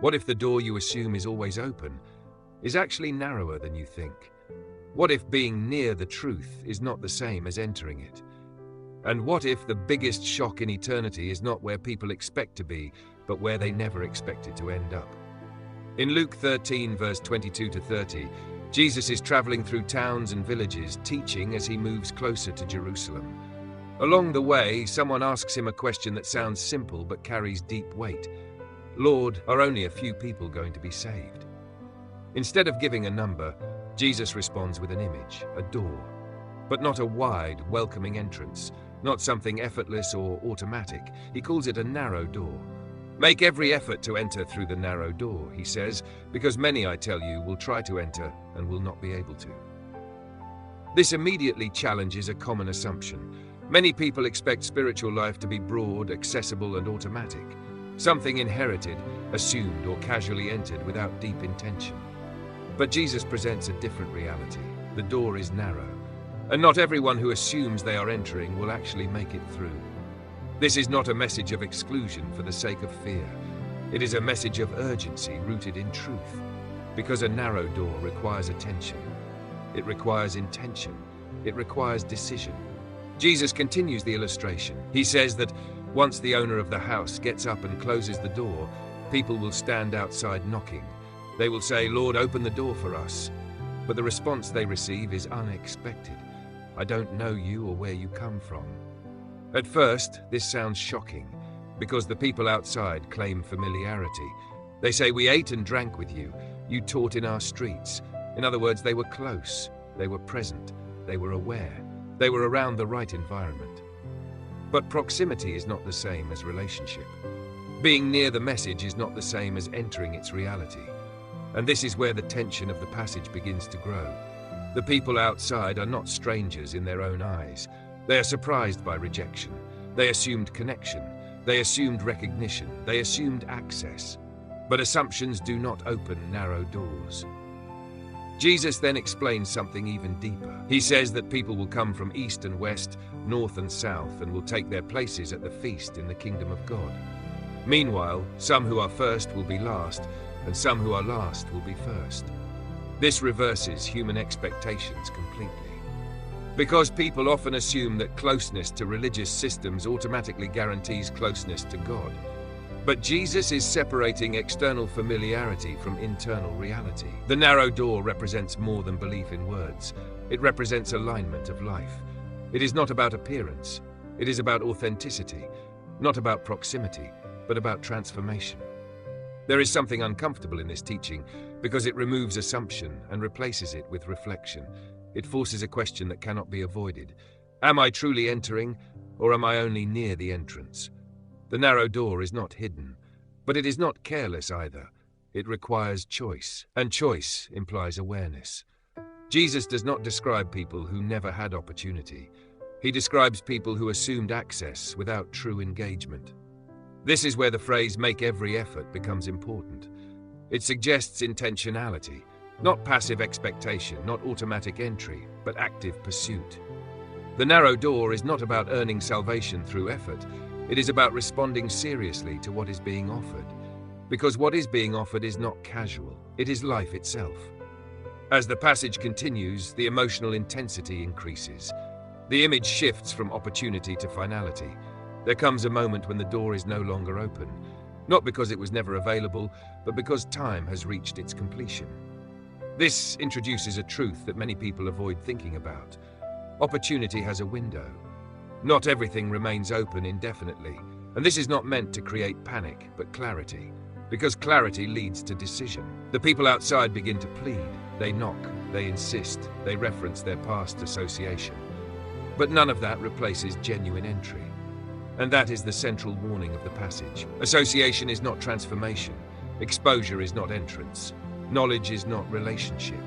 What if the door you assume is always open is actually narrower than you think? What if being near the truth is not the same as entering it? And what if the biggest shock in eternity is not where people expect to be, but where they never expected to end up? In Luke 13, verse 22 to 30, Jesus is traveling through towns and villages, teaching as he moves closer to Jerusalem. Along the way, someone asks him a question that sounds simple but carries deep weight. Lord, are only a few people going to be saved? Instead of giving a number, Jesus responds with an image, a door. But not a wide, welcoming entrance, not something effortless or automatic. He calls it a narrow door. Make every effort to enter through the narrow door, he says, because many, I tell you, will try to enter and will not be able to. This immediately challenges a common assumption. Many people expect spiritual life to be broad, accessible, and automatic. Something inherited, assumed, or casually entered without deep intention. But Jesus presents a different reality. The door is narrow, and not everyone who assumes they are entering will actually make it through. This is not a message of exclusion for the sake of fear. It is a message of urgency rooted in truth, because a narrow door requires attention. It requires intention. It requires decision. Jesus continues the illustration. He says that once the owner of the house gets up and closes the door, people will stand outside knocking. They will say, "Lord, open the door for us." But the response they receive is unexpected. "I don't know you or where you come from." At first, this sounds shocking, because the people outside claim familiarity. They say, "We ate and drank with you. You taught in our streets." In other words, they were close. They were present. They were aware. They were around the right environment. But proximity is not the same as relationship. Being near the message is not the same as entering its reality. And this is where the tension of the passage begins to grow. The people outside are not strangers in their own eyes. They are surprised by rejection. They assumed connection. They assumed recognition. They assumed access. But assumptions do not open narrow doors. Jesus then explains something even deeper. He says that people will come from east and west, north and south, and will take their places at the feast in the kingdom of God. Meanwhile, some who are first will be last, and some who are last will be first. This reverses human expectations completely. Because people often assume that closeness to religious systems automatically guarantees closeness to God. But Jesus is separating external familiarity from internal reality. The narrow door represents more than belief in words. It represents alignment of life. It is not about appearance. It is about authenticity, not about proximity, but about transformation. There is something uncomfortable in this teaching because it removes assumption and replaces it with reflection. It forces a question that cannot be avoided. Am I truly entering, or am I only near the entrance? The narrow door is not hidden, but it is not careless either. It requires choice, and choice implies awareness. Jesus does not describe people who never had opportunity. He describes people who assumed access without true engagement. This is where the phrase "make every effort" becomes important. It suggests intentionality, not passive expectation, not automatic entry, but active pursuit. The narrow door is not about earning salvation through effort. It is about responding seriously to what is being offered. Because what is being offered is not casual, it is life itself. As the passage continues, the emotional intensity increases. The image shifts from opportunity to finality. There comes a moment when the door is no longer open, not because it was never available, but because time has reached its completion. This introduces a truth that many people avoid thinking about. Opportunity has a window. Not everything remains open indefinitely, and this is not meant to create panic, but clarity, because clarity leads to decision. The people outside begin to plead. They knock, they insist, they reference their past association. But none of that replaces genuine entry. And that is the central warning of the passage. Association is not transformation. Exposure is not entrance. Knowledge is not relationship.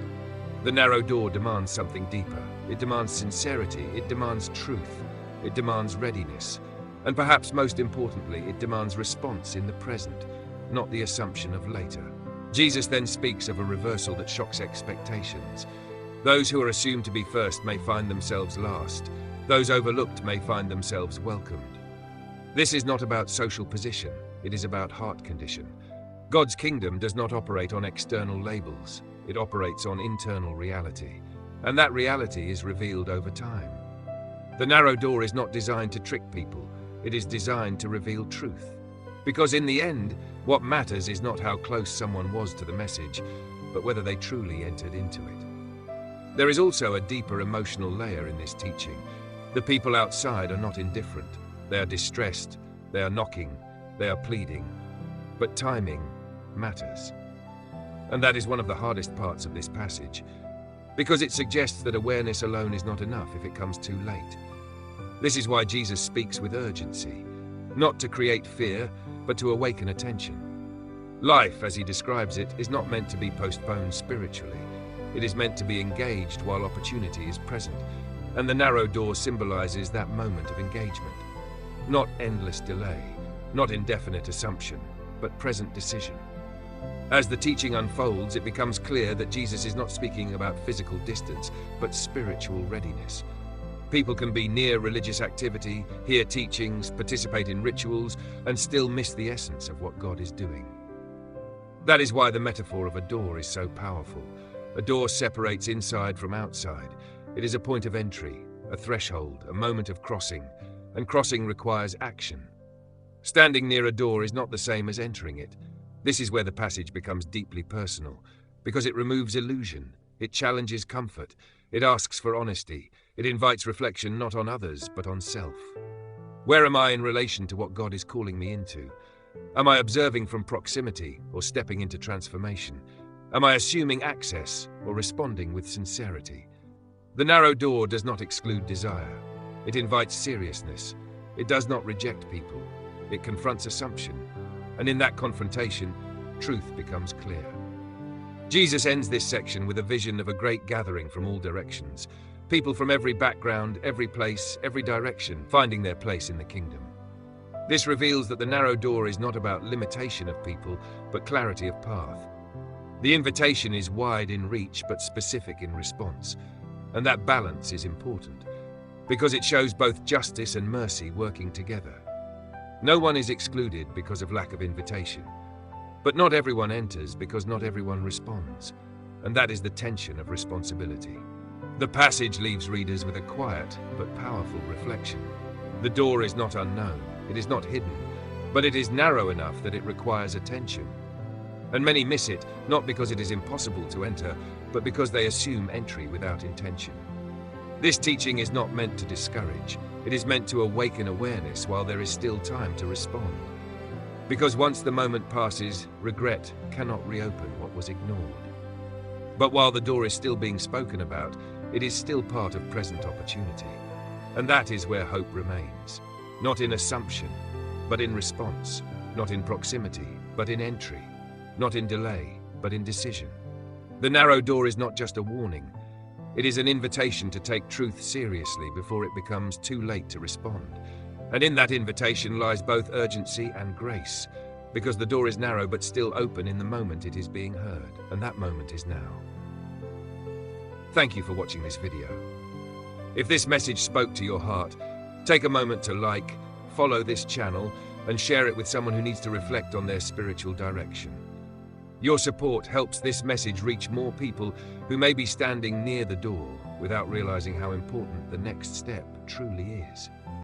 The narrow door demands something deeper. It demands sincerity. It demands truth. It demands readiness. And perhaps most importantly, it demands response in the present, not the assumption of later. Jesus then speaks of a reversal that shocks expectations. Those who are assumed to be first may find themselves last. Those overlooked may find themselves welcomed. This is not about social position. It is about heart condition. God's kingdom does not operate on external labels. It operates on internal reality, and that reality is revealed over time. The narrow door is not designed to trick people. It is designed to reveal truth. Because in the end, what matters is not how close someone was to the message, but whether they truly entered into it. There is also a deeper emotional layer in this teaching. The people outside are not indifferent. They are distressed, they are knocking, they are pleading. But timing matters. And that is one of the hardest parts of this passage, because it suggests that awareness alone is not enough if it comes too late. This is why Jesus speaks with urgency, not to create fear, but to awaken attention. Life, as he describes it, is not meant to be postponed spiritually. It is meant to be engaged while opportunity is present, and the narrow door symbolizes that moment of engagement. Not endless delay, not indefinite assumption, but present decision. As the teaching unfolds, it becomes clear that Jesus is not speaking about physical distance, but spiritual readiness. People can be near religious activity, hear teachings, participate in rituals, and still miss the essence of what God is doing. That is why the metaphor of a door is so powerful. A door separates inside from outside. It is a point of entry, a threshold, a moment of crossing, and crossing requires action. Standing near a door is not the same as entering it. This is where the passage becomes deeply personal, because it removes illusion, it challenges comfort, it asks for honesty, it invites reflection not on others, but on self. Where am I in relation to what God is calling me into? Am I observing from proximity or stepping into transformation? Am I assuming access or responding with sincerity? The narrow door does not exclude desire. It invites seriousness. It does not reject people. It confronts assumption. And in that confrontation, truth becomes clear. Jesus ends this section with a vision of a great gathering from all directions. People from every background, every place, every direction, finding their place in the kingdom. This reveals that the narrow door is not about limitation of people, but clarity of path. The invitation is wide in reach, but specific in response. And that balance is important, because it shows both justice and mercy working together. No one is excluded because of lack of invitation. But not everyone enters because not everyone responds. And that is the tension of responsibility. The passage leaves readers with a quiet but powerful reflection. The door is not unknown, it is not hidden, but it is narrow enough that it requires attention. And many miss it, not because it is impossible to enter, but because they assume entry without intention. This teaching is not meant to discourage. It is meant to awaken awareness while there is still time to respond. Because once the moment passes, regret cannot reopen what was ignored. But while the door is still being spoken about, it is still part of present opportunity. And that is where hope remains. Not in assumption, but in response. Not in proximity, but in entry. Not in delay, but in decision. The narrow door is not just a warning. It is an invitation to take truth seriously before it becomes too late to respond. And in that invitation lies both urgency and grace, because the door is narrow but still open in the moment it is being heard, and that moment is now. Thank you for watching this video. If this message spoke to your heart, take a moment to like, follow this channel, and share it with someone who needs to reflect on their spiritual direction. Your support helps this message reach more people who may be standing near the door without realizing how important the next step truly is.